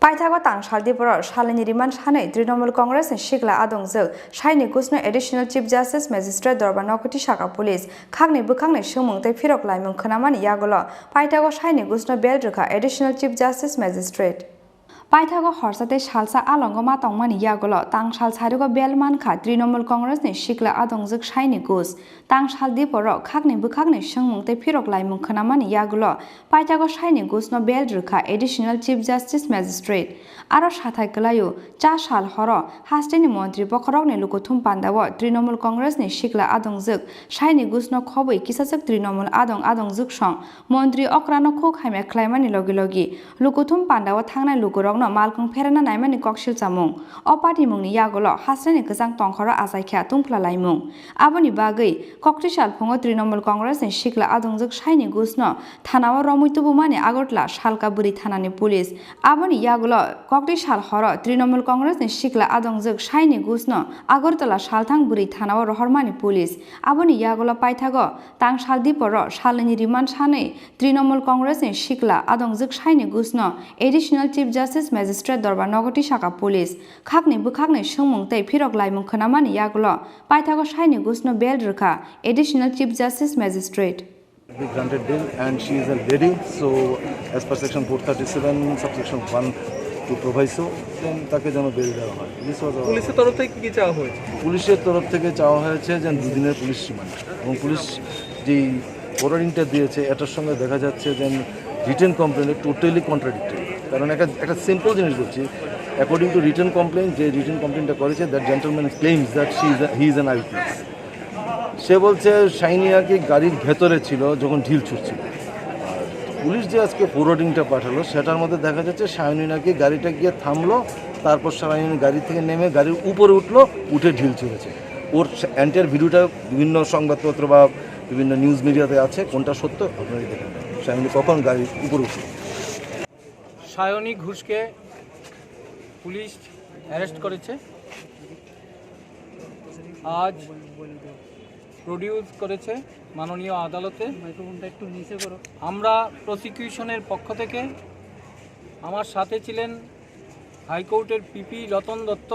Paithago tangshal Tripura Salnwini Remand Sanwi Trinamool Congress and Shikla Adongjok Saini Goshno Additional Chief Justice Magistrate Darbar Nogo Tisakha Police Khakni Bwkhakni Sungmung tei Phirok Laimung Khwnamani Yagolo Paithago Saini Goshno Bel Rwkha Additional Chief Justice Magistrate Paithago horsate salsa alongo matongmani yagolo tangshal sarugo bel mankha Trinamool Congress ni Shikla Adongjok Saini Gosh tangshal Tripura khakni bwkhakni sungmung tei phirok laimung khwnamani yagolo Paithago Saini Goshno bel rwkha Additional Chief Justice Magistrate aro sathai klayo 4 sal horo hasteni mantri bokhorokni lukuthum pandao Trinamool Congress ni Shikla Adongjok Saini Goshno khoboi kisachak Trinamool Adongjok song mantri okrano khok haime khlaimani logi logi lukuthum pandao thangnai lukurok malkung ferana naimani koksil chamung o party mungni yagolo hasrani gejang tongkhoro asaikha tungphla laimung aboni bagui koktisal phongo Trinamool Congress ni Shikla Adongjok Saini Goshno thanao romuitubumani Addl.Chief salka buri thanani police aboni yagolo koktisal horo Trinamool Congress ni Shikla Adongjok Saini Goshno Agartala salthang buri thanao rohormani police aboni yagolo Paithago tangshal Tripura Salnwini Remand Sanwi Trinamool Congress ni Shikla Adongjok Saini Goshno Additional Chief Justice Magistrate Darbar Nogo Tisakha Police khakni bwkhakni sungmung tei phirok laimung khwnamani yagolo Paithago Saini Goshno bel rwkha Additional Chief Justice Magistrate. We granted bail and she is a lady, so as per section 437 subsection 1 to proviso, then তাকে যেন bell দেওয়া হয়। পুলিশের তরফ থেকে কি চাওয়া হয়েছে? পুলিশের তরফ থেকে চাওয়া হয়েছে যে 2 দিনের পুলিশ রিমান্ড এবং পুলিশ যেই ফরওয়ার্ডিংটা দিয়েছে এটার সঙ্গে দেখা যাচ্ছে যে রিটেন কমপ্লেন্টে টোটালি কন্ট্রাডিক্টরি। কারণ একটা সিম্পল জিনিস বলছি, অ্যাকর্ডিং টু রিটেন কমপ্লেন যে রিটেন কমপ্লেনটা করেছে that gentleman claims that he is an eyewitness. সে বলছে সাইনিয়াকে গাড়ির ভেতরে ছিল যখন ঢিল ছুটছিল। পুলিশ যে আজকে ফরওয়ার্ডিংটা পাঠালো সেটার মধ্যে দেখা যাচ্ছে সায়নী নাকি গাড়িটা গিয়ে থামলো, তারপর সায়নী গাড়ি থেকে নেমে গাড়ির উপরে উঠলো, উঠে ঢিল ছুঁড়েছে। ওর এন্টায়ার ভিডিওটা বিভিন্ন সংবাদপত্র বা বিভিন্ন নিউজ মিডিয়াতে আছে, কোনটা সত্য আপনারা দেখেন। সায়নী কখন গাড়ির উপরে উঠলো? সায়নী ঘোষকে পুলিশ অ্যারেস্ট করেছে, আজ প্রডিউস করেছে মাননীয় আদালতে। আমরা প্রসিকিউশনের পক্ষ থেকে আমার সাথে ছিলেন হাইকোর্টের পিপি রতন দত্ত,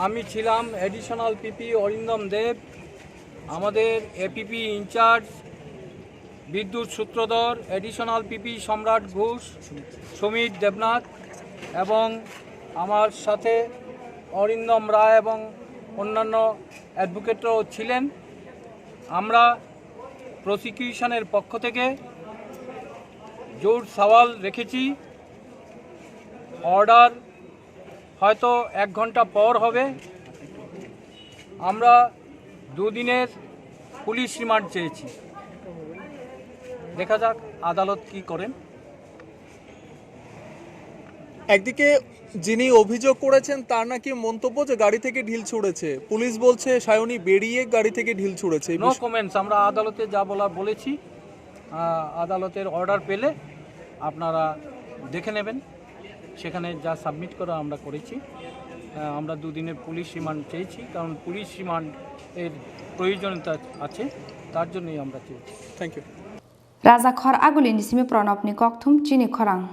আমি ছিলাম অ্যাডিশনাল পিপি অরিন্দম দেব, আমাদের এপিপি ইনচার্জ বিদ্যুৎ সূত্রধর, অ্যাডিশনাল পিপি সম্রাট ঘোষ, সুমিত দেবনাথ এবং আমার সাথে অরিন্দম রায় এবং অন্যান্য অ্যাডভোকেটরাও ছিলেন। আমরা প্রসিকিউশনের পক্ষ থেকে জোর সওয়াল রেখেছি, অর্ডার হয়তো 1 ঘন্টা পর হবে। আমরা 2 দিনের পুলিশ রিমান্ড চেয়েছি, দেখা যাক আদালত কি করেন। একদিকে যিনি অভিযোগ করেছেন তার নাকি মন্তব্য যে গাড়ি থেকে ঢিল ছুঁড়েছে, পুলিশ বলছে সায়নী বেরিয়ে গাড়ি থেকে ঢিল ছুঁড়েছে। নো কমেন্টস, আমরা আদালতে যা বলেছি, আদালতের অর্ডার পেলে আপনারা দেখে নেবেন, সেখানে যা সাবমিট করা আমরা করেছি। আমরা 2 দিনের পুলিশ রিমান্ড চেয়েছি, কারণ পুলিশ রিমান্ড এর প্রয়োজনীয়তা আছে, তার জন্যই আমরা চেয়েছি। Thank you. Raja Khor Aguli Nisimi Pranopni Kokthum Chini Khorang